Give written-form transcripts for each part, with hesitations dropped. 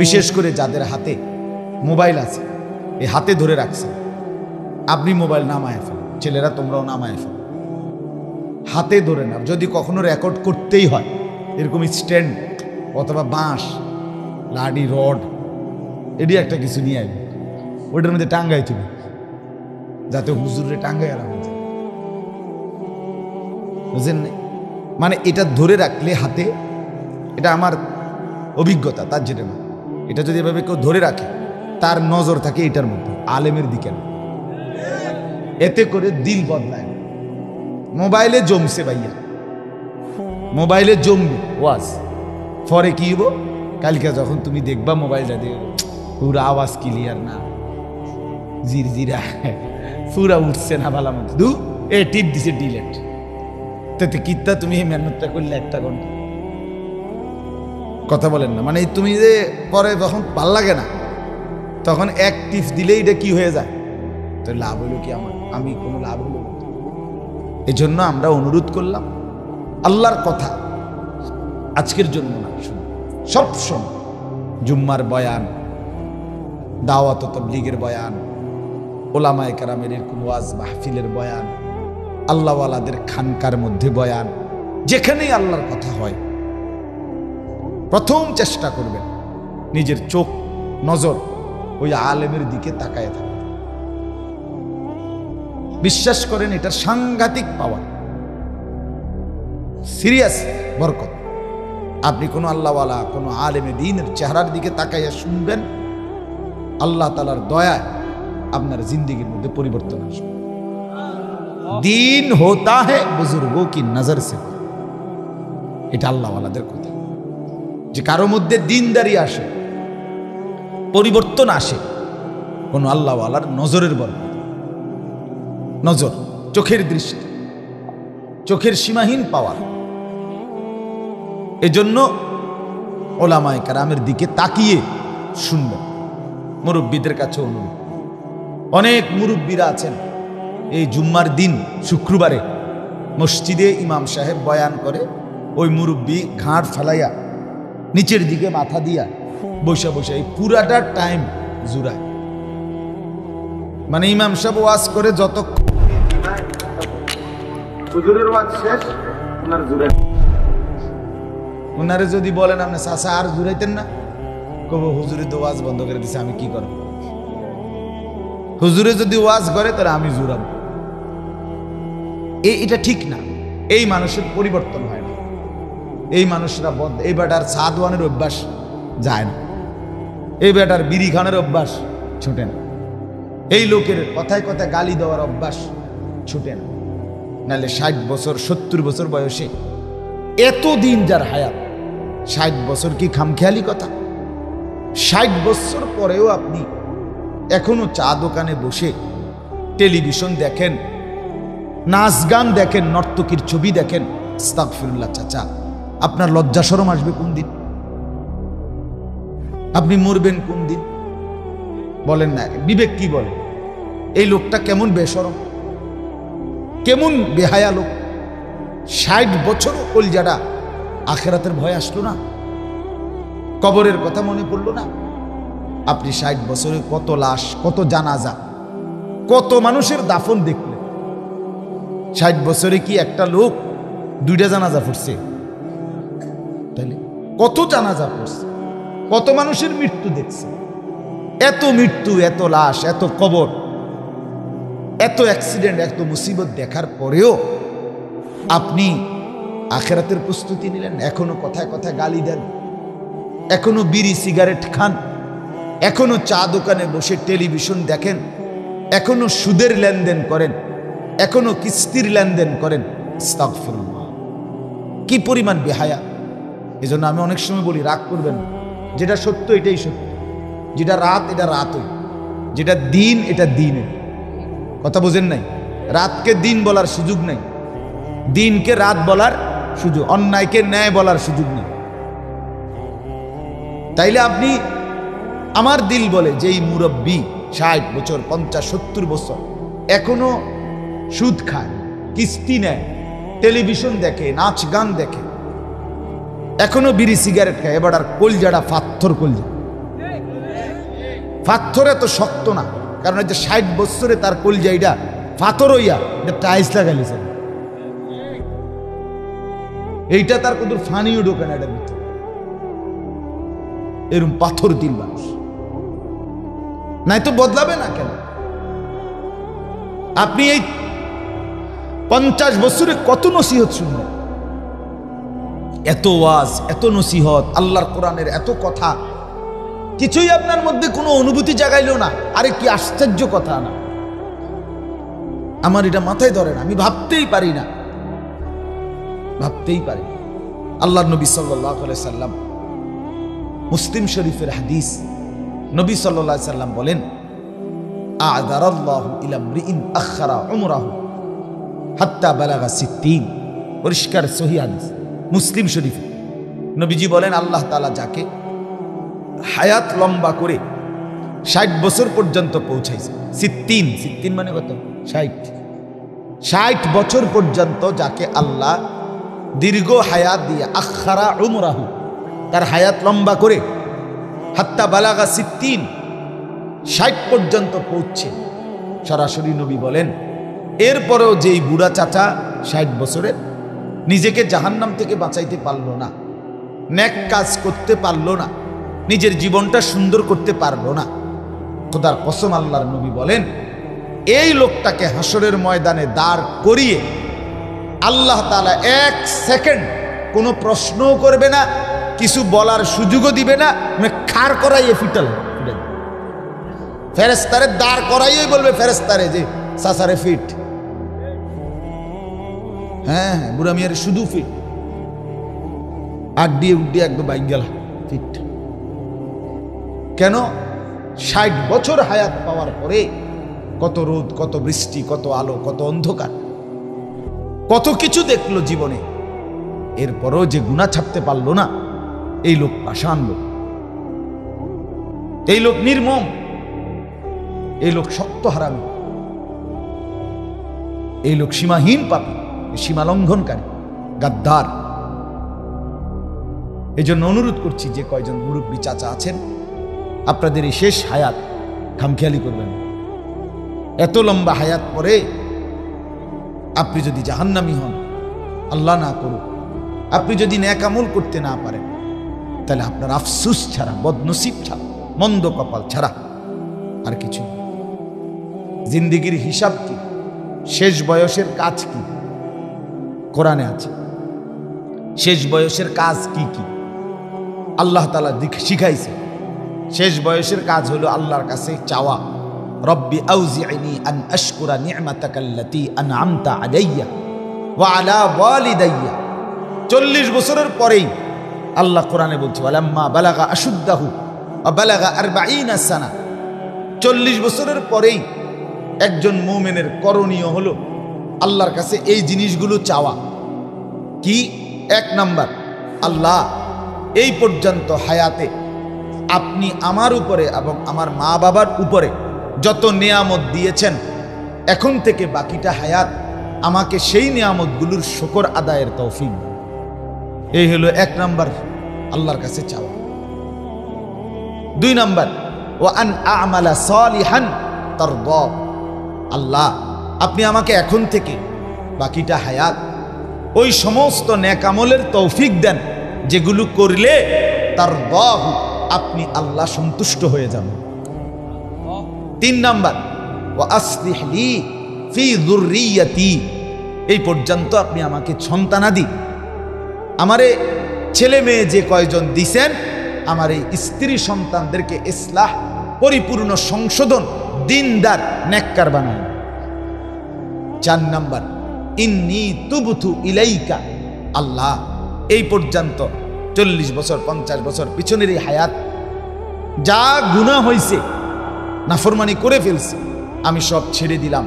বিশেষ করে যাদের হাতে মোবাইল আছে, এই হাতে ধরে রাখছেন, আপনি মোবাইল নামায় ফেলেন, ছেলেরা তোমরাও নামায় ফেলো, হাতে ধরে না। যদি কখনো রেকর্ড করতেই হয়, এরকম স্ট্যান্ড অথবা বাঁশ, লাডি, রড, এটি একটা কিছু নিয়ে আসবে, ওইটার মধ্যে টাঙ্গাই তুমি, যাতে হুজুরে টাঙ্গাই আরাম হয়ে যায়, বুঝলেন? মানে এটা ধরে রাখলে হাতে, এটা আমার অভিজ্ঞতা, তার যেটা না, এটা যদি এভাবে কেউ ধরে রাখে, তার নজর থাকে এটার মধ্যে, আলেমের দিকে না। এতে করে দিল বদলায়। মোবাইলে জমছে ভাইয়া, মোবাইলে জমবে ওয়াজ, পরে কি হবো, কালকে যখন তুমি দেখবা মোবাইলটা দিয়ে পুরা আওয়াজ ক্লিয়ার না, জিরজিরা পুরা উঠছে না, ভালো মতো দু এ টিপ দিছে ডিলেট, তাতে কিত্তা তুমি এই মেহনতটা করলে 1 ঘন্টা, কথা বলেন না? মানে তুমি যে পরে যখন ভাল লাগে না, তখন এক টিপ দিলেই এটা কি হয়ে যায়, তো লাভ হলো কি আমার, আমি কোনো লাভ হলো? এই জন্য আমরা অনুরোধ করলাম, আল্লাহর কথা আজকের জন্য না, সব সময় জুম্মার বয়ান, দাওয়াত ও তাবলীগের বয়ান, ওলামায়ে কেরামের এরকম ওয়াজ মাহফিলের বয়ান, আল্লাহওয়ালাদের খানকার মধ্যে বয়ান, যেখানেই আল্লাহর কথা হয়, প্রথম চেষ্টা করবেন নিজের চোখ নজর ওই আলেমের দিকে তাকায় থাকে। বিশ্বাস করেন এটার সাংঘাতিক পাওয়ার, সিরিয়াস বরকত। আপনি কোনো আল্লাহওয়ালা, কোনো আলেমে দ্বীনের চেহারার দিকে তাকাইয়া শুনবেন, আল্লাহ তাআলার দয়ায় আপনার জিন্দেগির মধ্যে পরিবর্তন আসবে। দিন হোতা है বুজুর্গों की नजर से, এটা আল্লাহওয়ালাদের কথা। যে কারো মধ্যে দিনদারি আসে, পরিবর্তন আসে, কোন আল্লাহওয়ালার নজরের বরকত। নজর, চোখের দৃষ্টি, চোখের সীমাহীন পাওয়ার। এজন্য ওলামায়ে কেরামের দিকে তাকিয়ে শুনবেন। মুরব্বীদের কাছে অনুরোধ, অনেক মুরব্বীরা আছেন, এই জুম্মার দিন শুক্রবারে মসজিদে ইমাম সাহেব বয়ান করে, ওই মুরব্বী ঘাড় ফেলাইয়া নিচের দিকে মাথা দিয়া বসে বসে এই পুরাটা টাইম জুড়ায়। মানে ইমাম সাহেব ওয়াজ করে যতক্ষণ হুজুরের ওয়াজ শেষ, ওনার জুড়ায়। ওনারে যদি বলেন আপনি চাচা আর জুড়াইতেন না, কব হুজুরে তো ওয়াজ বন্ধ করে দিছে, আমি কি করব? হুজুরে যদি ওয়াজ করে তাহলে আমি জুড়াবো। এটা ঠিক না। এই মানুষের পরিবর্তন হয় না, এই মানুষরা এই বেটার সাদওয়ানের অভ্যাস যায় না, এই বেটার বিড়ি খানের অভ্যাস ছুটে না, এই লোকের কথায় কথায় গালি দেওয়ার অভ্যাস ছুটে না। নাহলে 60 বছর 70 বছর বয়সে এতদিন যার হায়াত, 60 বছর কি খামখেয়ালি কথা? 60 বছর পরেও আপনি এখনো চা দোকানে বসে টেলিভিশন দেখেন, নাচ গান দেখেন, নর্তকীর ছবি দেখেন। আস্তাগফিরুল্লাহ চাচা, আপনার লজ্জা শরম আসবে কোন দিন? আপনি মরবেন কোন দিন বলেন না? বিবেক কি বলে? এই লোকটা কেমন বেশরম, কেমন বেহায়া লোক। 60 বছরও কলজাটা আখেরাতের ভয় আসলো না? কবরের কথা মনে পড়লো না? আপনি 60 বছরে কত লাশ, কত জানাজা, কত মানুষের দাফন দেখলেন। 60 বছরে কি একটা লোক 2টা জানাজা পড়ছে? তাহলে কত জানাজা পড়ছে, কত মানুষের মৃত্যু দেখছে। এত মৃত্যু, এত লাশ, এত কবর, এত অ্যাক্সিডেন্ট, এত মুসিবত দেখার পরেও আপনি আখেরাতের প্রস্তুতি নিলেন। এখনো কথায় কথায় গালি দেন, এখনো বিড়ি সিগারেট খান, এখনো চা দোকানে বসে টেলিভিশন দেখেন, এখনো সুদের লেনদেন করেন, এখনো কিস্তির লেনদেন করেন। আস্তাগফিরুল্লাহ, কি পরিমাণ বেহায়া! এজন্য আমি অনেক সময় বলি, রাগ করবেন না, যেটা সত্য এটাই সত্য, যেটা রাত এটা রাতই, যেটা দিন এটা দিনে। কথা বোঝেন নাই? রাতকে দিন বলার সুযোগ নাই, দিনকে রাত বলার সুযোগ, অন্যায়কে ন্যায় বলার সুযোগ নেই। তাইলে আপনি, আমার দিল বলে যে এই মুরব্বী 60 বছর 50 70 বছর এখনো সুদ খায়, কিস্তি নেয়, টেলিভিশন দেখে, নাচ গান দেখে, এখনো বিড়ি সিগারেট খায়, এবার আর কলজাটা পাথর কলজা। পাথর এত শক্ত না, কারণ এই যে 60 বছরে তার কলজাইটা পাথর হইয়া এটা টাইলস লাগাইছে, এইটা তার কোনো ফানিও ঢোকে না এটার ভিতরে, এরকম পাথর দিল মানুষ, নাই তো বদলাবে না কেন? আপনি এই 50 বছরে কত নসিহত শুনলেন, এত ওয়াজ, এত নসিহত, আল্লাহর কোরআনের এত কথা, কিছুই আপনার মধ্যে কোনো অনুভূতি জাগাইলো না। আরে কি আশ্চর্য কথা না, আমার এটা মাথায় ধরে না, আমি ভাবতেই পারি না, ভাবতেই পারি। আল্লাহর নবী সাল্লাল্লাহু আলাইহি সাল্লাম, মুসলিম শরীফের হাদিস, নবী সাল্লাল্লাহু আলাইহি সাল্লাম বলেন, আ'দারাল্লাহু ইলা মরিইন আখারা উমরাহু হাত্তা বালাগা 60। পরিষ্কার সহিহ হাদিস, মুসলিম শরীফে নবীজি বলেন, আল্লাহ তাআলা যাকে হায়াত লম্বা করে 60 বছর পর্যন্ত পৌঁছাইছে, 60 মানে কত? 60 বছর পর্যন্ত যাকে আল্লাহ দীর্ঘ হায়াত দিয়ে, আখারা উমরাহু, তার হায়াত লম্বা করে, হাত্তা বালাগা 60 পর্যন্ত পৌঁছছে, সরাসরি নবী বলেন, এরপরেও যেই বুড়া চাচা 60 বছরের নিজেকে জাহান্নাম থেকে বাঁচাইতে পারলো না, নেক কাজ করতে পারলো না, নিজের জীবনটা সুন্দর করতে পারলো না, খোদার কসম আল্লাহর নবী বলেন, এই লোকটাকে হাসরের ময়দানে দাঁড় করিয়ে আল্লাহ তাআলা 1 সেকেন্ড কোনো প্রশ্নও করবে না, কিছু বলার সুযোগও দিবে না, খাড় করাইয়ে ফিটাল, ফেরেশতারে দাঁড় করাইয়ে বলবে ফেরেশতারে যে সাসারে ফিট, হ্যাঁ বুড়া মিয়ারে শুধু ফিট, আড্ডিয়ে উড্ডিয়ে একদম বাইঙ্গেল ফিট। কেন? 60 বছর হায়াত পাওয়ার পরে কত রোদ, কত বৃষ্টি, কত আলো, কত অন্ধকার, কত কিছু দেখলো জীবনে, এরপরও যে গুনাহ ছাড়তে পারলো না, এই লোক পাষাণ লোক, এই লোক নির্মম, এই লোক শক্ত হারামি, এই লোক সীমাহীন পাপী, সীমা লঙ্ঘনকারী, গাদ্দার। এই জন্য অনুরোধ করছি, যে কয়জন মুরব্বী চাচা আছেন, আপনাদের এই শেষ হায়াত খামখেয়ালি করবেন। এত লম্বা হায়াত পরে আপনি যদি জাহান্নামী হন, আল্লাহ না করুক, আপনি যদি নেক আমল করতে না পারেন, তাহলে আপনার আফসুস ছাড়া, বদনসিব ছাড়া, মন্দ কপাল ছাড়া আর কিছু। জিন্দেগির হিসাব কি? শেষ বয়সের কাজ কি? কোরআনে আছে শেষ বয়সের কাজ কি কি আল্লাহ তাআলা শিখাইছে। শেষ বয়সের কাজ হলো আল্লাহর কাছে চাওয়া, রব্বি আউজি'নি আন আশকুরা নি'মাতাকাল্লাতী আন'আমতা আলাইয়া ওয়া আলা ওয়ালিদাইয়া। 40 বছরের পরেই আল্লাহ কোরআনে বলছে, ওয়ালাম্মা বালাগা আশুদ্দাহু ওয়া বালাগা 40 সানা। 40 বছরের পরেই একজন মুমিনের করণীয় হলো আল্লাহর কাছে এই জিনিসগুলো চাওয়া। কি? 1 নাম্বার, আল্লাহ এই পর্যন্ত হায়াতে আপনি আমার উপরে এবং আমার মা বাবার উপরে যত নিয়ামত দিয়েছেন, এখন থেকে বাকিটা হায়াত আমাকে সেই নিয়ামতগুলোর শুকর আদায়ের তৌফিক। এই হলো 1 নাম্বার আল্লাহর কাছে চাওয়া। 2 নাম্বার, ওয়া আন আ'মালা সালিহান তারদা। আল্লাহ আপনি আমাকে এখন থেকে বাকিটা হায়াত ওই সমস্ত নেক আমলের তৌফিক দেন যেগুলো করলে তারদাহু, আপনি আল্লাহ সন্তুষ্ট হয়ে যাবেন। 3 নাম্বার, ওয়া আসলিহ লি ফি যুররিয়াতি। এই পর্যন্ত আপনি আমাকে সন্তানাদি, আমারে ছেলে মেয়ে যে কয়জন দিছেন, আমার এই স্ত্রী সন্তানদেরকে ইসলাহ, পরিপূর্ণ সংশোধন, দিনদার, নেককার বানায়। 4 নাম্বার, ইন্নী তুবতু ইলাইকা। আল্লাহ এই পর্যন্ত 40 বছর 50 বছর পিছনের এই হায়াত যা গুনাহ হয়েছে, নাফরমানি করে ফেলছি, আমি সব ছেড়ে দিলাম,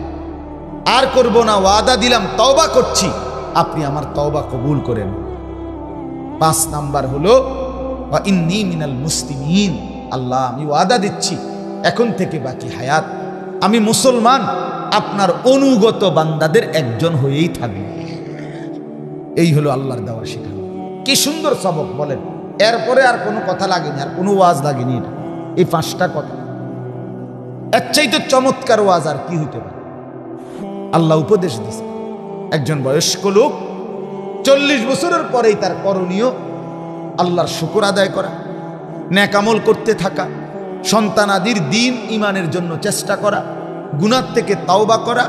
আর করব না, ওয়াদা দিলাম, তওবা করছি, আপনি আমার তওবা কবুল করেন। 5 নাম্বার হলো ওয়া ইন্নী মিনাল মুসলিমিন। আল্লাহ আমি ওয়াদা দিচ্ছি, এখন থেকে বাকি হায়াত আমি মুসলমান, আপনার অনুগত বান্দাদের একজন হয়েই থাকবে। এই হলো আল্লাহর দেওয়া শিক্ষা। কি সুন্দর সবক বলেন। এরপরে আর কোনো কথা লাগেনি, আর কোনো ওয়াজ লাগেনি, এই 5টা কথা। এর চাইতে চমৎকার ওয়াজ আর কি হইতে পারে? আল্লাহ উপদেশ দিছে, একজন বয়স্ক লোক 40 বছরের পরেই তার করণীয় আল্লাহর শুকর আদায় করা, নেক আমল করতে থাকা, সন্তানাদির দিন ইমানের জন্য চেষ্টা করা, গুনাহ থেকে তাওবা করা,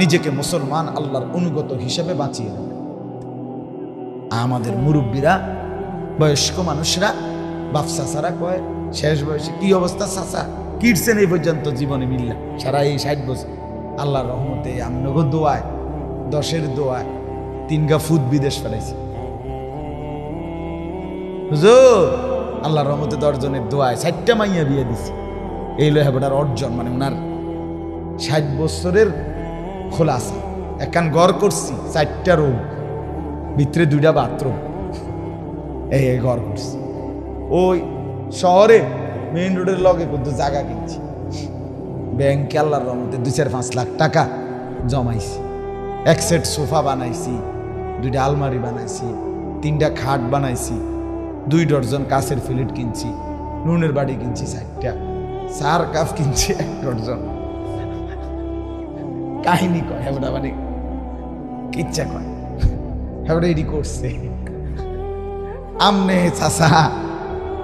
নিজেকে মুসলমান আল্লাহর অনুগত হিসেবে বাঁচিয়ে রাখা। আমাদের মুরব্বীরা, বয়স্ক মানুষরা বাপ চাচারা কয় শেষ বয়সে কি অবস্থা চাচা কিরছেন এই পর্যন্ত জীবনে মিললা সারা এই 60 বছর, আল্লাহর রহমতে আমনগো দোয়ায় 10-এর দোয়ায় 3 গা ফুট বিদেশ ফেলাইছি হুজুর, আল্লাহর রহমতে 10 জনের দোয়ায় 60টা মাইয়া বিয়ে দিছি। এই লয় হেবটার অর্জন, মানে ওনার 60 বছরের খোলাসা। একখান ঘর করছি, 4টা রুম, ভিতরে 2টা বাথরুম, এই ঘর করছি। ওই শহরে মেইন রোডের লগে কিন্তু জায়গা কিনছি, ব্যাংকে আল্লাহর রহমতে 2-4-5 লাখ টাকা জমাইছি। 1 সেট সোফা বানাইছি, 2টা আলমারি বানাইছি, 3টা খাট বানাইছি, 2 ডজন কাছের ফিলেট কিনছি, নুনের বাড়ি কিনছি 4টা, 4 কাপ কিনছি 1 ডজন। কাহিনী কয় হেবটা, মানে কিচ্ছা কয় হেবটা এডি করছে। আমনে চাচা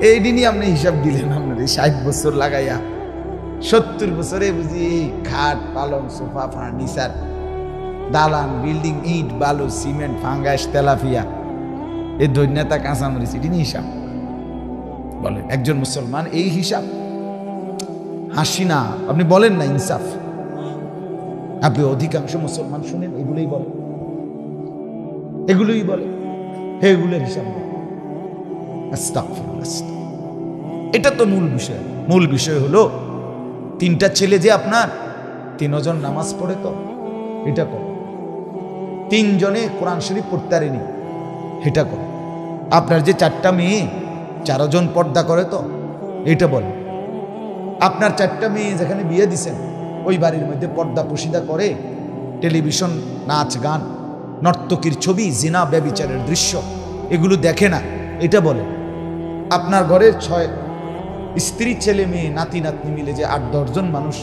এই দিনই আপনি হিসাব দিলেন, আপনার 60 বছর লাগাইয়া 70 বছরে বুঝি খাট পালং সোফা ফার্নিচার দালান বিল্ডিং ইট বালু সিমেন্ট ফাঙ্গাস তেলাফিয়া এই দৈন্যতা কাঁচামরিচ, এটি হিসাব বলেন একজন মুসলমান? এই হিসাব হাসি না, আপনি বলেন না ইনসাফ। আপনি অধিকাংশ মুসলমান শুনেন এগুলোই বলে, এগুলোই বলে, এগুলোর হিসাব নেই। এটা তো মূল বিষয়। মূল বিষয় হলো 3টা ছেলে যে আপনার 3 জন নামাজ পড়ে, তো এটা কর। 3 জনে কোরআন শরীফ পড়তে পারেনি, এটা কর। আপনার যে 4টা মেয়ে 4 জন পর্দা করে, তো এটা বলে। আপনার 4টা মেয়ে যেখানে বিয়ে দিছেন ওই বাড়ির মধ্যে পর্দা পশিদা করে, টেলিভিশন নাচ গান নর্তকীর ছবি জিনা ব্যভিচারের দৃশ্য এগুলো দেখে না, এটা বলে। আপনার ঘরের 6 স্ত্রী ছেলে মেয়ে নাতি নাতনি মিলে যে 8-10 জন মানুষ,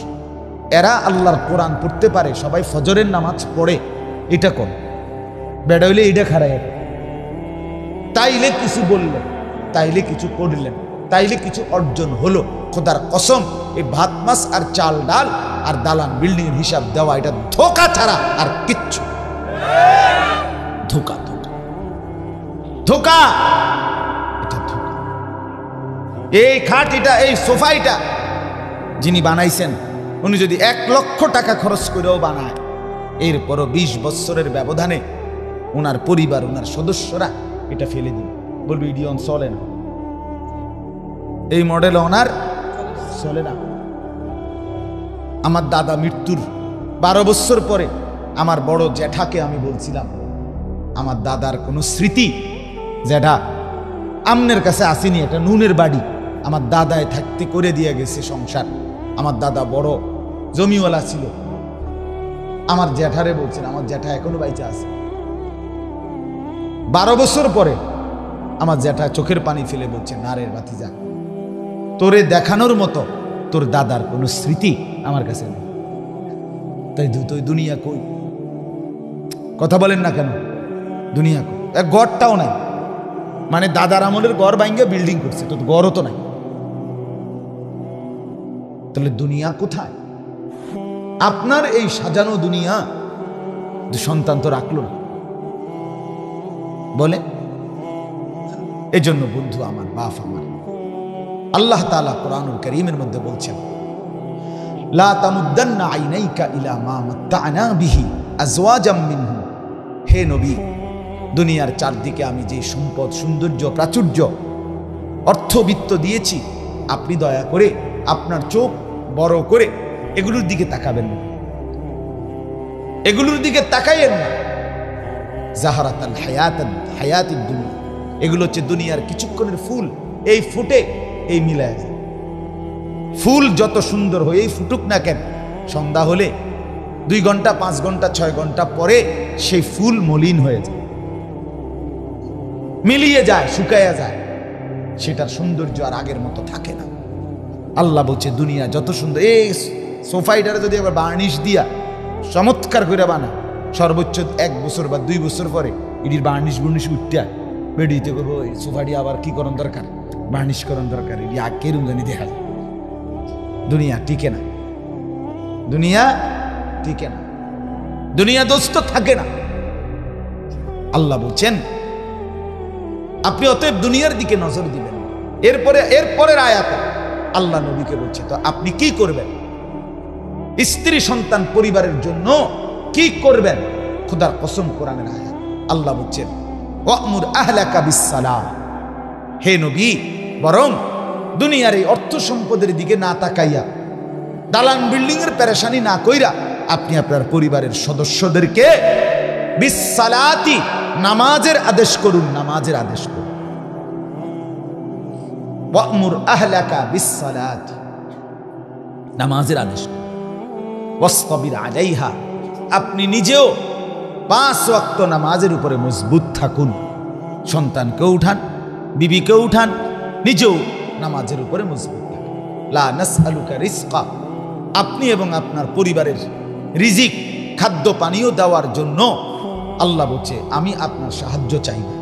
এরা আল্লাহর কোরআন পড়তে পারে, সবাই ফজরের নামাজ পড়ে, এটা কর। বেড়া হইলে এটা খারাই, তাইলে কিছু বললেন, তাইলে কিছু করলেন, তাইলে কিছু অর্জন হলো। খোদার কসম এই ভাত মাছ আর চাল ডাল আর দালান বিল্ডিং এর হিসাব দেওয়া এটা ধোঁকা ছাড়া আর কিচ্ছু। ধোঁকা ধোঁকা ধোঁকা, এটা ধোঁকা। এই খাটটা এই সোফাইটা যিনি বানাইছেন উনি যদি 1 লক্ষ টাকা খরচ করেও বানায়, এরপরও 20 বছরের ব্যবধানে ওনার পরিবার ওনার সদস্যরা এটা ফেলে দিবে, বলবে ইডিয়ন চলে না, এই মডেল ওনার চলে না। আমার দাদা মৃত্যুর 12 বছর পরে আমার বড় জ্যাঠাকে আমি বলছিলাম, আমার দাদার কোনো স্মৃতি যেটা আমনের কাছে আসেনি, এটা নুনের বাড়ি, আমার দাদায় থাকতে করে দিয়ে গেছে সংসার। আমার দাদা বড় জমিওয়ালা ছিল। আমার জ্যাঠারে বলছেন, আমার জ্যাঠা এখনো বাইচা আছে। 12 বছর পরে আমার জ্যাঠা চোখের পানি ফেলে বলছে, না রে ভাতিজা, তোরে দেখানোর মতো তোর দাদার কোনো স্মৃতি আমার কাছে নেই। তাই তুই দুনিয়া কই? কথা বলেন না কেন? দুনিয়া কই? এক গড়টাও নাই, মানে দাদার আমলের গড় ভাঙ্গে বিল্ডিং করছে, তো গড়ও তো নাই। তাহলে দুনিয়া কোথায়? আপনার এই সাজানো দুনিয়া সন্তান তো রাখলো না, বলে। এই জন্য বন্ধু আমার, বাপ আমার, আল্লাহ তাআলা কোরআনুল কারীমের মধ্যে বলছেন, লা তামুদ্দান্না আইনাইকা ইলা মা মাত্তা'না বিহি আজওয়াজাম মিনহুম। হে নবী, দুনিয়ার চারদিকে আমি যে সম্পদ, সৌন্দর্য, প্রাচুর্য, অর্থবিত্ত দিয়েছি, আপনি দয়া করে আপনার চোখ বড় করে এগুলোর দিকে তাকাবেন না, এগুলোর দিকে তাকাইয়েন না। জাহারাতাল হায়াতিদ দুনিয়া, এগুলো হচ্ছে দুনিয়ার কিছুক্ষণের ফুল, এই ফুটে এই মিলায় যায়। ফুল যত সুন্দর হয়েই ফুটুক না কেন, সন্ধ্যা হলে 2 ঘন্টা 5 ঘন্টা 6 ঘন্টা পরে সেই ফুল মলিন হয়ে যায়, মিলিয়ে যায়, শুকায়া যায়, সেটার সৌন্দর্য আর আগের মতো থাকে না। আল্লাহ বলছে দুনিয়া যত সুন্দর, এই সোফাইটারে যদি আবার বার্নিশ দিয়া চমৎকার করে বানা, সর্বোচ্চ 1 বছর বা 2 বছর পরে এটির বার্নিশ বুর্নিশ উঠতে বেডিতে করবো ওই সোফাটি আবার কি করণ দরকার, বার্নিশ করণ দরকার, এটি আগে রুমজানি দেখা যায়। দুনিয়া টিকে না, দুনিয়া টিকে না, দুনিয়া দোস্ত থাকে না। আল্লাহ বলছেন আপনি অতএব দুনিয়ার দিকে নজর দিবেন। এরপরের আয়াতে আল্লাহ নবীকে বলছে তো আপনি কি করবেন, স্ত্রী সন্তান পরিবারের জন্য কি করবেন? খোদার কসম কোরআনের আয়াত আল্লাহ বলছেন ওয়ামুর আহলাকা বিসসালাহ, হে নবী বরং দুনিয়ার এই অর্থ সম্পদের দিকে না তাকাইয়া, দালান বিল্ডিং এর পেরেশানি না কইরা আপনি আপনার পরিবারের সদস্যদেরকে বিসসালাতি, নামাজের আদেশ করুন, নামাজের আদেশ করুন। ওয়ামুর আহলাকা বিসসালাতি, নামাজের আদেশ করুন। ওয়াসতাবির আলাইহা, আপনি নিজেও 5 ওয়াক্ত নামাজের উপরে মজবুত থাকুন। সন্তানকে উঠান, বিবিকে উঠান, নিজেও নামাজের উপরে মজবুত থাকুন। লা নাসআলুকা রিজকা, আপনি এবং আপনার পরিবারের রিজিক, খাদ্য পানীয় দেওয়ার জন্য আল্লাহ বলছে আমি আপনার সাহায্য চাই না।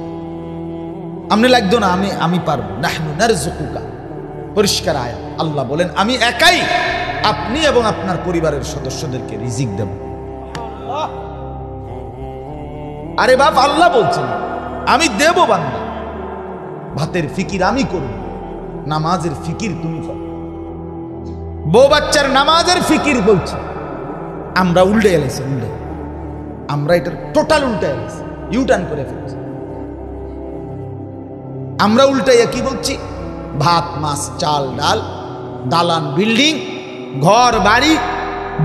আপনি লাগতো না, আমি পারবো। নাহনু নারযুকুকা, পরিষ্কার আয়াত। আল্লাহ বলেন আমি একাই আপনি এবং আপনার পরিবারের সদস্যদেরকে রিজিক দেব। আরে বাপ, আল্লাহ বলছেন আমি দেব বান্দা, ভাতের ফিকির আমি করব, নামাজের ফিকির তুমি করো। বউ বাচ্চার নামাজের ফিকির বলছে, আমরা উল্টে এলেছি, আমরা এটার টোটাল উল্টে এলেছি, ইউটার্ন করে ফেলছি। আমরা উল্টাইয়া কি বলছি? ভাত মাছ চাল ডাল, দালান বিল্ডিং, ঘর বাড়ি,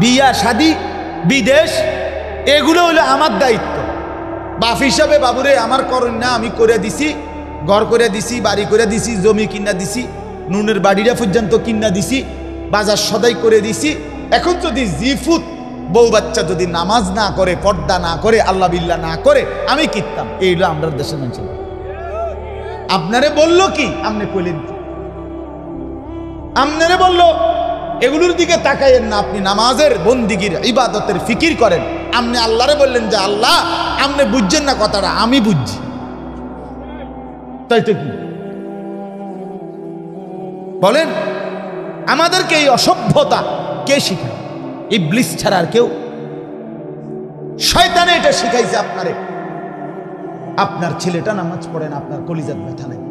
বিয়া শাদি, বিদেশ, এগুলো হলো আমার দায়িত্ব। বাপ হিসাবে বাবুরে আমার করেন না, আমি করে দিছি, ঘর করে দিছি, বাড়ি করে দিছি, জমি কিনা দিছি, নুনের বাড়িটা পর্যন্ত কিনা দিছি, বাজার সদাই করে দিছি। এখন যদি জিফুত বউ বাচ্চা যদি নামাজ না করে, পর্দা না করে, আল্লাহ বিল্লাহ না করে, আমি কিনতাম। এইগুলো আমরা দেশের মানুষ। আপনারে বললো কি? আপনি কইলেন কি? আপনারে বললো এগুলোর দিকে তাকাইয়েন না, আপনি নামাজের বন্দিগির ইবাদতের ফিকির করেন। আপনি আল্লাহরে বললেন যে আল্লাহ আপনি বুঝছেন না কথাটা, আমি বুঝছি। তাই তো কি বলেন? আমাদেরকে এই অসভ্যতা কে শিখায়? ইবলিস ছাড়া আর কেউ? শয়তানে এটা শিখাইছে আপনারে। আপনার ছেলেটা নামাজ পড়ে না, আপনার কলিজার ব্যথা নাই।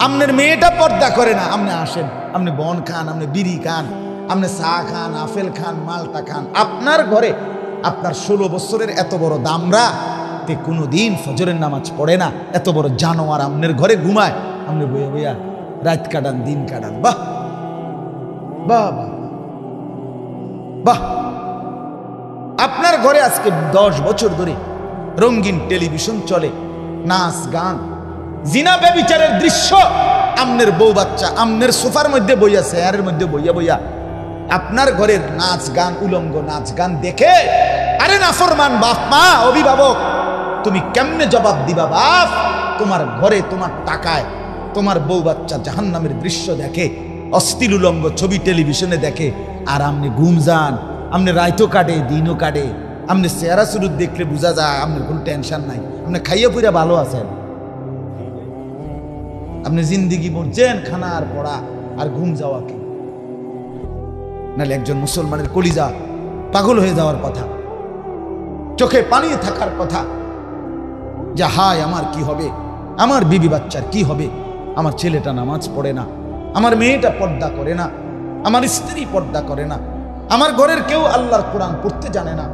আপনার মেয়েটা পর্দা করে না, আপনি আসেন, আপনি বন খান, আপনি বিড়ি খান, আপনি চা খান, আপেল খান, মালটা খান। আপনার ঘরে আপনার 16 বছরের এত বড় দামরা তে কোনোদিন ফজরের নামাজ পড়ে না, এত বড় জানোয়ার আপনার ঘরে ঘুমায়, আপনি বইয়া বইয়া রাত কাটান, দিন কাটান। বাহ বাহ বাহ বাহ। আপনার ঘরে আজকে 10 বছর ধরে রঙিন টেলিভিশন চলে, নাচ গান, জিনা ব্যভিচারের দৃশ্য। আমনের বউ বাচ্চা আমনের সোফার মধ্যে বইয়া, চেয়ারের মধ্যে বইয়া বইয়া আপনার ঘরের নাচ গান, উলঙ্গ নাচ গান দেখে, আরে নাফরমান বাপ মা, অভিভাবক, তুমি কেমনে জবাব দিবা বাপ? তোমার ঘরে তোমার টাকায় তোমার বউ বাচ্চা জাহান্নামের দৃশ্য দেখে, অশ্লীল উলঙ্গ ছবি টেলিভিশনে দেখে, আর আপনি ঘুম যান, আপনি রাইতো কাটে, দিনও কাটে, আপনি চেহারা সুরুত দেখলে বোঝা যায় আপনার কোনো টেনশন নাই, আপনি খাইয়ে পুরা ভালো আছেন। আপনি জিন্দিগি মরছেন খানা আর পড়া আর ঘুম যাওয়া কি? নাহলে একজন মুসলমানের কলিজা পাগল হয়ে যাওয়ার কথা, চোখে পানি থাকার কথা, যে হায় আমার কি হবে, আমার বিবি বাচ্চার কি হবে, আমার ছেলেটা নামাজ পড়ে না, আমার মেয়েটা পর্দা করে না, আমার স্ত্রী পর্দা করে না, আমার ঘরের কেউ আল্লাহর কোরআন পড়তে জানে না।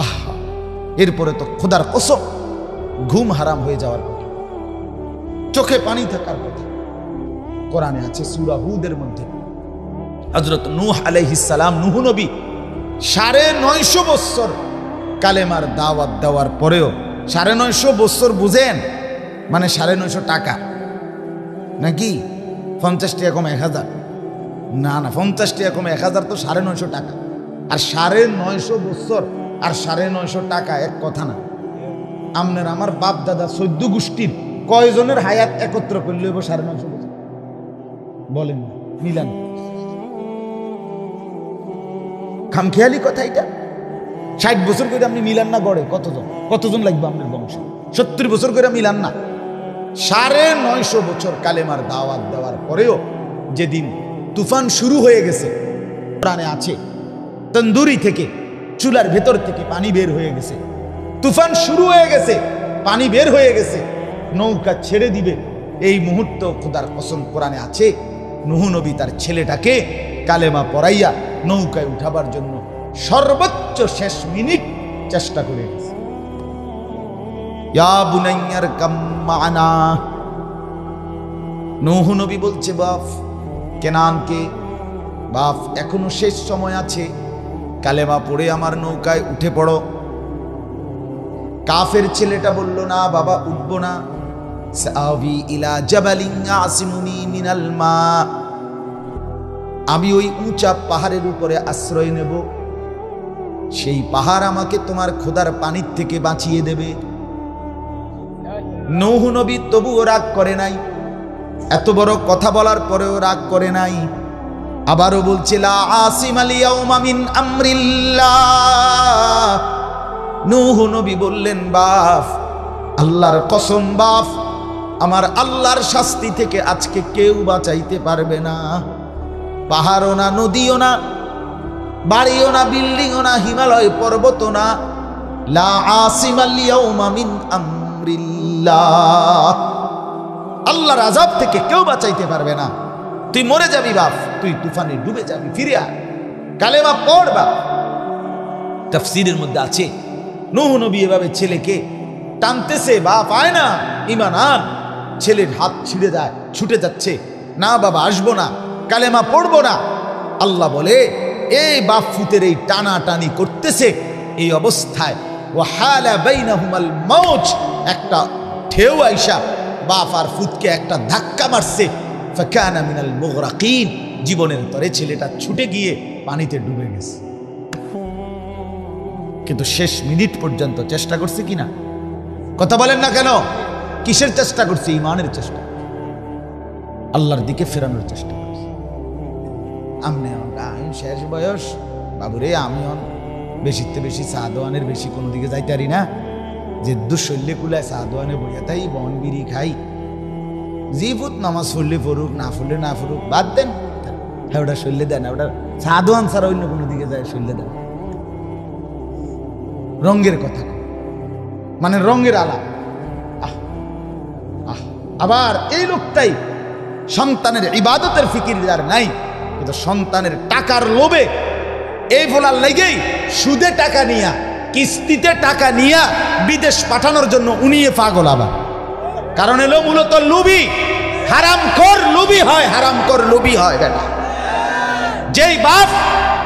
আহা, এরপরে তো খোদার কসম ঘুম হারাম হয়ে যাওয়ার কথা, চোখে পানি থাকার কথা। কোরআনে আছে সূরা হুদের মধ্যে হযরত নূহ আলাইহিস সালাম, নূহ নবী 950 বছর কালেমার দাওয়াত দেওয়ার পরেও, 950 বছর বুঝেন মানে 950 টাকা নাকি? 50 টাকা কম 1000? না না, 50 টাকা কম 1000 তো 950 টাকা। আর 950 বছর আর 950 টাকা এক কথা না। আমনের আমার বাপ দাদা 14 গোষ্ঠীর কয়জনের হায়াত একত্র করলে 950 বছর? বলেন মিলান। খামখেয়ালি কথা এটা। 60 বছর করে আপনি মিলান না গড়ে, কতজন লাগবে আপনার বংশ? 70 বছর করে মিলান না। 950 বছর কালেমার দাওয়াত দেওয়ার পরেও যেদিন তুফান শুরু হয়ে গেছে, কোরআনে আছে তন্দুরি থেকে, চুলার ভেতর থেকে পানি বের হয়ে গেছে, তুফান শুরু হয়ে গেছে, পানি বের হয়ে গেছে, নৌকা ছেড়ে দিবে এই মুহূর্ত খোদার কসম কোরআনে আছে নূহ নবী তার ছেলেটাকে কালেমা পড়াইয়া নৌকায় উঠাবার জন্য সর্বোচ্চ শেষ মিনিট চেষ্টা করে গেছে। ইয়া বুনাইয়ার কাম্মানা, নূহ নবী বলছে বাপ কেনানকে, বাপ এখনো শেষ সময় আছে, কালেমা পড়ে আমার নৌকায় উঠে পড়ো। কাফের ছেলেটা বলল না বাবা, উঠবো না। সাআবি ইলা জাবালিন আসিমুনি মিনাল মা, আমি ওই উঁচা পাহাড়ের উপরে আশ্রয় নেব, সেই পাহাড় আমাকে তোমার খোদার পানির থেকে বাঁচিয়ে দেবে। নূহ নবী তবুও রাগ করে নাই, এত বড় কথা বলার পরেও রাগ করে নাই। আবারও বলছে লা আসিমাল ইয়াউমা মিন আমরিল্লাহ। নূহ নবী বললেন বাপ আল্লাহর কসম বাপ, আমার আল্লাহর শাস্তি থেকে আজকে কেউ বাঁচাইতে পারবে না। পাহাড়ও না, নদীও না, বাড়িও না, বিল্ডিংও না, হিমালয় পর্বতও না, লা আসিমাল ইয়াউমা মিন আমরিল্লাহ। আল্লাহর আযাব থেকে কেউ বাঁচাইতে পারবে না। তুই মরে যাবি বাপ, তুই তুফানে ডুবে যাবি, ফিরে আয়, কালেমা পড় বাপ। তাফসীরের মধ্যে আছে নূহ নবী এভাবে ছেলেকে টানতেছে, বাপ আয় না, ঈমান আন। ছেলের হাত ছিঁড়ে যায়, ছুটে যাচ্ছে, না বাবা আসবো না, কালেমা পড়বো না। আল্লাহ বলে এই বাপ ফুতের এই টানাটানি করতেছে, এই অবস্থায় ওয়াহালা বাইনাহুমাল মাউজ, একটা ঢেউ আইসা বাপ আর ফুতকে একটা ধাক্কা মারছে। ফাকানা মিনাল মুগরাকিন, জীবনের তরে ছেলেটা ছুটে গিয়ে পানিতে ডুবে গেছে। কিন্তু শেষ মিনিট পর্যন্ত চেষ্টা করছে কিনা? কথা বলেন না কেন? কিসের চেষ্টা করছে? ঈমানের চেষ্টা, আল্লাহর দিকে ফেরানোর চেষ্টা করছে। আমি শেষ বয়স বাবুরে, আমি বেশিতে বেশি সাদওয়ানের বেশি কোনো দিকে যাইতে পারি না, যে দুঃশল্যে কুলায় সাদওয়ানে বইয়া তাই বন বিড়ি খাই, জিফুত নামাজ পড়লে পড়ুক, না পড়লে না পড়ুক, বাদ দেন, হ্যাঁ ওটা শৈল্যে দেন, ওটা সাদওয়ান ছাড়া অন্য কোনো দিকে যায় শৈল্যে দেন। রঙের কথা, মানে রঙের আলা। আবার এই লোকটাই সন্তানের ইবাদতের ফিকির যার নাই, কিন্তু সন্তানের টাকার লোভে এই বলার লেগেই সুদে টাকা নিয়া, কিস্তিতে টাকা নিয়া বিদেশ পাঠানোর জন্য উনিয়ে পাগল। আবার কারণ এলো মূলত লুবি, হারামখোর লুবি হয়, হারামখোর লুবি হয় বেটা। যেই বাপ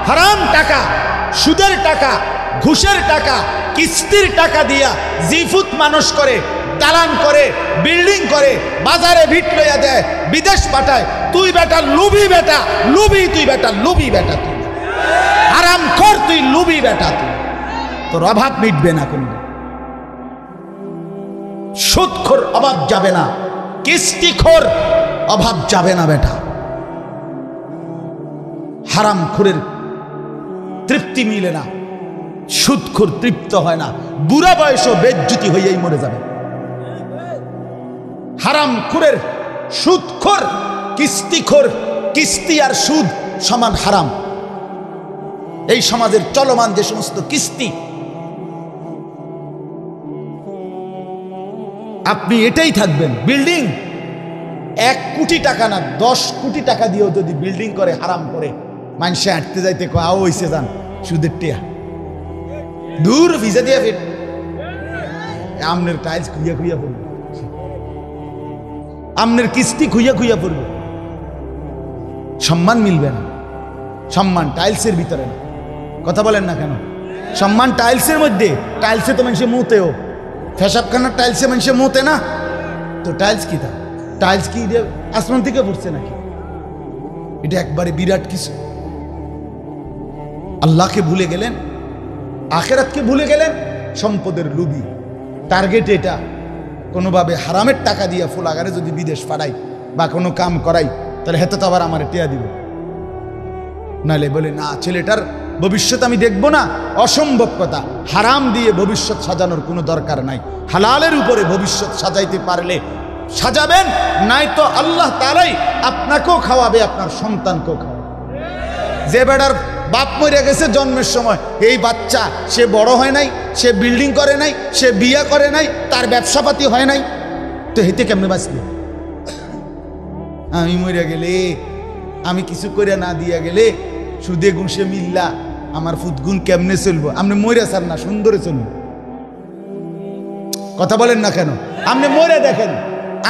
হারাম টাকা, সুদের টাকা, ঘুষের টাকা, কিস্তির টাকা দিয়া জিফুত মানুষ করে, দালান করে, বিল্ডিং করে, বাজারে ভিট লইয়া দেয়, বিদেশ পাঠায়, তুই বেটা লুবি বেটা, লুবি তুই বেটা, লুবি বেটা, তুই হারামখোর, তুই লুবি বেটা, তুই তোর অভাব মিটবে না, কোন সুদখোর অভাব যাবে না, কিস্তিখোর অভাব যাবে না বেটা। হারামখোরের তৃপ্তি মিলে না, সুদখোর তৃপ্ত হয় না, বুড়া বয়সও বেজ্জতি হইয়াই মরে যাবে। হারামখোরের, সুদখোর, কিস্তিখোর, কিস্তি আর সুদ সমান হারাম। এই সমাজের চলমান যে সমস্ত কিস্তি, আপনি এটাই থাকবেন। বিল্ডিং 1 কোটি টাকা না 10 কোটি টাকা দিয়েও যদি বিল্ডিং করে হারাম করে, মানুষে হাঁটতে যাইতে আও হইছে যান সুদের টিয়া দূর ভিজা দিয়া ফিট আমনের টাইলস খুইয়া খুইয়া পড়বে, আমনের কিস্তি খুইয়া খুইয়া পড়বে, সম্মান মিলবে না। সম্মান টাইলসের ভিতরে না। কথা বলেন না কেন? সম্মান টাইলসের মধ্যে। টাইলসে তো মানুষের মুতেও, ফেসাবখানার টাইলসে মানুষের মুতে না, তো টাইলস কি? তা টাইলস কি আসমান থেকে পড়ছে নাকি? এটা একবারে বিরাট কিছু। আল্লাহকে ভুলে গেলেন, আখেরাতকে ভুলে গেলেন, সম্পদের লুবি। টার্গেট এটা, কোনোভাবে হারামের টাকা দিয়ে ফুলাগারে যদি বিদেশ পাঠাই বা কোনো কাম করাই, তাহলে হেতে তো আবার আমার টেয়া দিব। নাহলে বলে না ছেলেটার ভবিষ্যৎ আমি দেখব না, অসম্ভব কথা। হারাম দিয়ে ভবিষ্যৎ সাজানোর কোনো দরকার নাই। হালালের উপরে ভবিষ্যৎ সাজাইতে পারলে সাজাবেন, নাই তো আল্লাহ তাআলাই আপনাকেও খাওয়াবে, আপনার সন্তানকেও খাওয়াবে। যে বেটার বাপ মরে গেছে জন্মের সময়, এই বাচ্চা সে বড় হয় নাই, সে বিল্ডিং করে নাই, সে বিয়ে করে নাই, তার ব্যবসাপাতি হয় নাই, তো হেতে কেমনে বাঁচবে? আমি মরে গেলে, আমি কিছু করে না দিয়া গেলে, সুদে ঘুষে মিল্লা আমার ফুদগুন কেমনে চলবো? আপনি মরে চান না, সুন্দরে চলব। কথা বলেন না কেন? আপনি মরে দেখেন,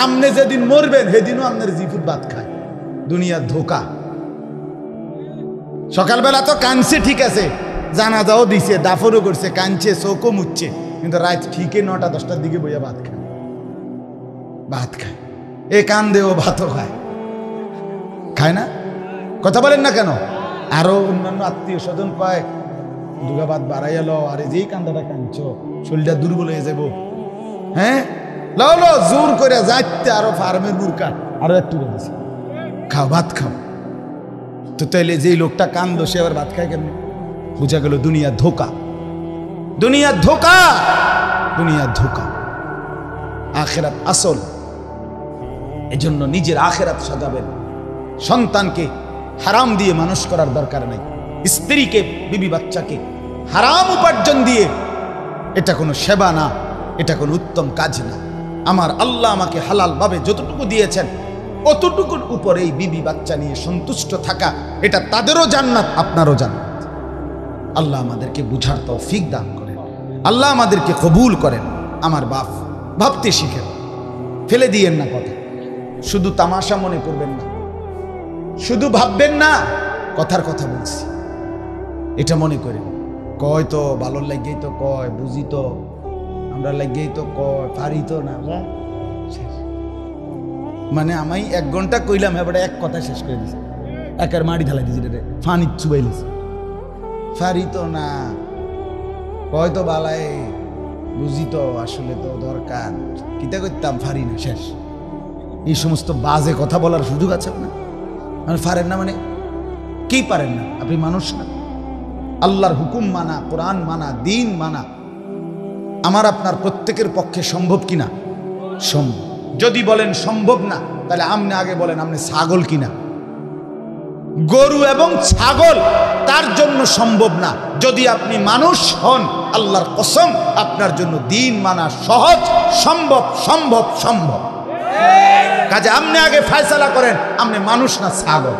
আপনি যেদিন মরবেন সেদিনও আপনার জিফুট ভাত খায়। দুনিয়ার ধোকা। সকালবেলা তো কানছে, ঠিক আছে, জানাজাও দিছে, দাফনও করছে, কানছে, চোখও মুচ্ছে, কিন্তু রাত ঠিকই 9টা 10টার দিকে বইয়া ভাত খায়। ভাত খায়, এ কান দেও ভাতও খায়, খায় না? কথা বলেন না কেন? আরো অন্যান্য আত্মীয় স্বজন পায়, দুগা ভাত বাড়াই এলো, আরে যেই কান্দাটা কাঁদছ শরীরটা দুর্বল হয়ে যাব। হ্যাঁ, লো লো জোর করে যাইতে আরো ফার্মের বুরকা আরো একটু বলেছে, খাও ভাত খাও। তো তাইলে যেই লোকটা কান্দো সে আবার ভাত খায় কেমনি? বুঝা গেল দুনিয়ার ধোকা, দুনিয়ার ধোকা, দুনিয়ার ধোকা। আখেরাত আসল। এজন্য নিজের আখেরাত সাজাবেন। সন্তানকে হারাম দিয়ে মানুষ করার দরকার নাই। স্ত্রীকে, বিবি বাচ্চাকে হারাম উপার্জন দিয়ে, এটা কোনো সেবা না, এটা কোনো উত্তম কাজ না। আমার আল্লাহ আমাকে হালাল ভাবে যতটুকু দিয়েছেন অতটুকুর উপরে এই বিবি বাচ্চা নিয়ে সন্তুষ্ট থাকা, এটা তাদেরও জান্নাত, আপনারও জান্নাত। আল্লাহ আমাদেরকে বুঝার তৌফিক দান করেন, আল্লাহ আমাদেরকে কবুল করেন। আমার বাপ, ভাবতে শিখেন, ফেলে দিয়েন না কথা, শুধু তামাশা মনে করবেন না, শুধু ভাববেন না কথার কথা বলছি, এটা মনে করেন। কয় তো ভালো লাগেই তো কয়, বুঝি তো আমরা লাগেই তো কয়, পারি তো না, মানে আমি 1 ঘন্টা কইলাম, এবার এক কথা শেষ করে দিছি, একের মাটি ঢালাই দিছি, ফানি চুবাইলিছি, পারি তো না, কয় তো বালাই, বুঝি তো আসলে তো দরকার, কিতা করতাম, পারি না, শেষ। এই সমস্ত বাজে কথা বলার সুযোগ আছে আপনার? মানে পারেন না, মানে কি পারেন না? আপনি মানুষ না? আল্লাহর হুকুম মানা, কোরআন মানা, দিন মানা আমার আপনার প্রত্যেকের পক্ষে সম্ভব কিনা? সম্ভব। যদি বলেন সম্ভব না, তাহলে আপনি আগে বলেন আপনি ছাগল কিনা? গরু এবং ছাগল তার জন্য সম্ভব না। যদি আপনি মানুষ হন, আল্লাহর কসম আপনার জন্য দিন মানা সহজ, সম্ভব, সম্ভব, সম্ভব। কাজে আপনি আগে ফয়সালা করেন আপনি মানুষ না ছাগল।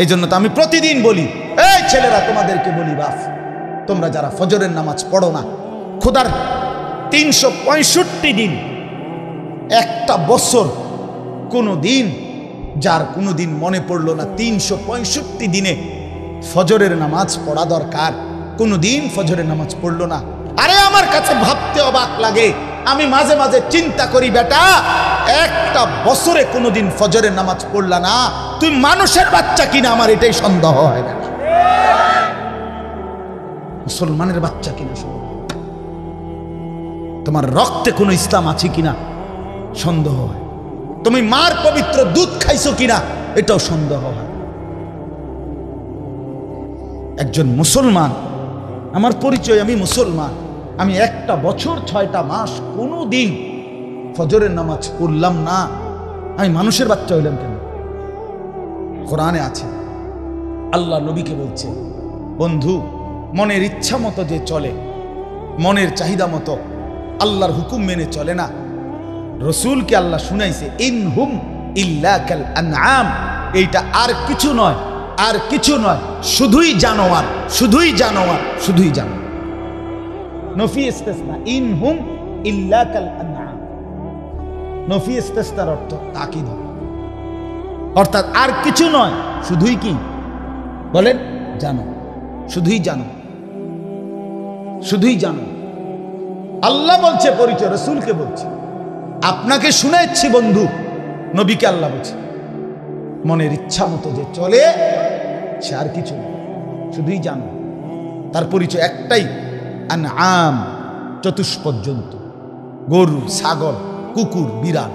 এই জন্য তো আমি প্রতিদিন বলি, এই ছেলেরা তোমাদেরকে বলি, বাপ তোমরা যারা ফজরের নামাজ পড়ো না, খোদার 365 দিন, একটা বছর কোনো দিন যার কোনো দিন মনে পড়লো না 365 দিনে ফজরের নামাজ পড়া দরকার, কোনো দিন ফজরের নামাজ পড়লো না, আরে আমার কাছে ভাবতে অবাক লাগে। আমি মাঝে মাঝে চিন্তা করি, বেটা একটা বছরে কোনোদিন ফজরের নামাজ পড়লা না, তুই মানুষের বাচ্চা কিনা? আমার এটাই সন্দেহ হয়, বেটা মুসলমানের বাচ্চা কিনা, তোমার রক্তে কোনো ইসলাম আছে কিনা সন্দেহ হয়, তুমি মার পবিত্র দুধ খাইছো কিনা এটাও সন্দেহ হয়। একজন মুসলমান, আমার পরিচয় আমি মুসলমান, আমি একটা বছর 6টা মাস কোনো দিন ফজরের নামাজ পড়লাম না, আমি মানুষের বাচ্চা হইলাম কেন? কোরআনে আছে, আল্লাহ নবীকে বলছে, বন্ধু মনের ইচ্ছা মতো যে চলে, মনের চাহিদা মতো আল্লাহর হুকুম মেনে চলে না, রসুলকে আল্লাহ শুনাইছে, ইনহুম ইল্লা কাল আনআম, এইটা আর কিছু নয়, আর কিছু নয়, শুধুই জানোয়ার, শুধুই জানোয়ার, শুধুই জানোয়ার। নফি ইস্তেসনা, ইনহুম ইল্লা কাল আনআম, নফি ইস্তেসনার অর্থ তাকিদ, অর্থাৎ আর কিছু নয়, শুধুই কি বলেন? জানো, শুধুই জানো, শুধুই জানো। আল্লাহ বলছে পরিচয়, রসুলকে বলছে, আপনাকে শুনেছি বন্ধু, নবীকে আল্লাহ বলছে, মনের ইচ্ছা মতো যে চলে সে আর কিছু না, শুধুই জানো। তার পরিচয় একটাই, আনআম, চতুষ্পদ জন্তু, গরু, ছাগল, কুকুর, বিড়াল,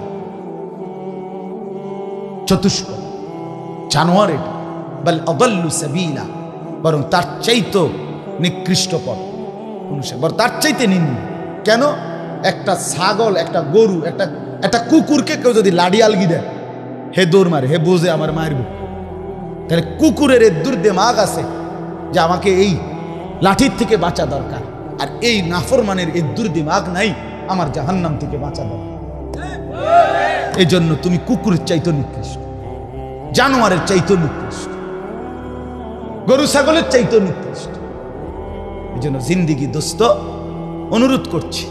চতুষ্পদ জানোয়ার। এটা বল আদাল্লু সাবিলা, বরং তার চাইতো নিকৃষ্ট পথ, বরং তার চাইতে নিম্ন। কেন? একটা ছাগল, একটা গরু, একটা কুকুরকে কেউ যদি লাডি আলগি দেয়, হে দৌড় মারে, হে বোঝে আমার মারব। তাহলে কুকুরের এর দুর্দিমাগ আছে যে আমাকে এই লাঠির থেকে বাঁচা দরকার, আর এই নাফরমানের এর দুর্দিমাগ নাই আমার জাহান্নাম থেকে বাঁচা দরকার। এই জন্য তুমি কুকুরের চাইতো নিকৃষ্ট, জানোয়ারের চাইতো নিকৃষ্ট, গরু ছাগলের চাইতো নিকৃষ্ট। এই জন্য জিন্দিগি দোস্ত, অনুরোধ করছি,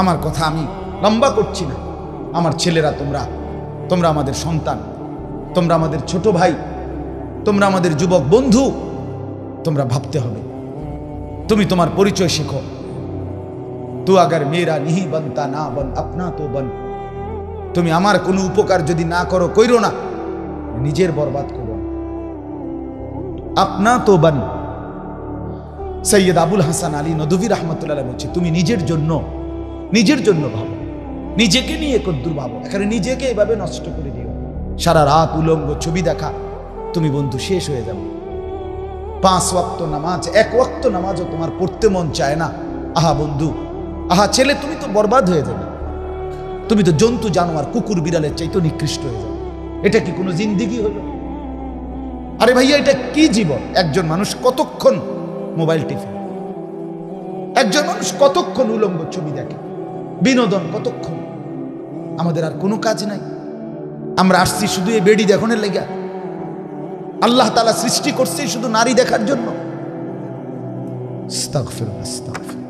আমার কথা আমি লম্বা করছি না, আমার ছেলেরা, তোমরা আমাদের সন্তান, তোমরা আমাদের ছোট ভাই, তোমরা আমাদের যুবক বন্ধু, তোমরা ভাবতে হবে। তুমি তোমার পরিচয় শেখো। তু আগার মেরা নিহি বনতা না বন আপনা তো বন। তুমি আমার কোনো উপকার যদি না করো, কইরো না, নিজের বরবাদ করো। আপনা তো বন। সৈয়দ আবুল হাসান আলী নদভী রহমতুল্লাহ বলছে, তুমি নিজের জন্য ভাবো, নিজেকে নিয়ে কদ্দুর ভাবো। এখানে নিজেকে এভাবে নষ্ট করে দিও। সারা রাত উলঙ্গ ছবি দেখা, তুমি বন্ধু শেষ হয়ে যাবে। 5 ওয়াক্ত নামাজ, 1 ওয়াক্ত নামাজও তোমার পড়তে মন চায় না। আহা বন্ধু, আহা ছেলে, তুমি তো বরবাদ হয়ে যাবে। তুমি তো জন্তু জানোয়ার, কুকুর বিড়ালের চাইতে নিকৃষ্ট হয়ে যাবে। এটা কি কোনো জিন্দিগি হলো? আরে ভাইয়া, এটা কি জীবন? একজন মানুষ কতক্ষণ মোবাইল টিপে, একজন মানুষ কতক্ষণ উলঙ্গ ছবি দেখে, বিনোদন কতক্ষণ? আমাদের আর কোনো কাজ নাই। আমরা আসছি শুধু এই বেডি দেখানোর লেগে। আল্লাহ তাআলা সৃষ্টি করছে শুধু নারী দেখার জন্য। আস্তাগফিরুল্লাহ, আস্তাগফিরুল্লাহ।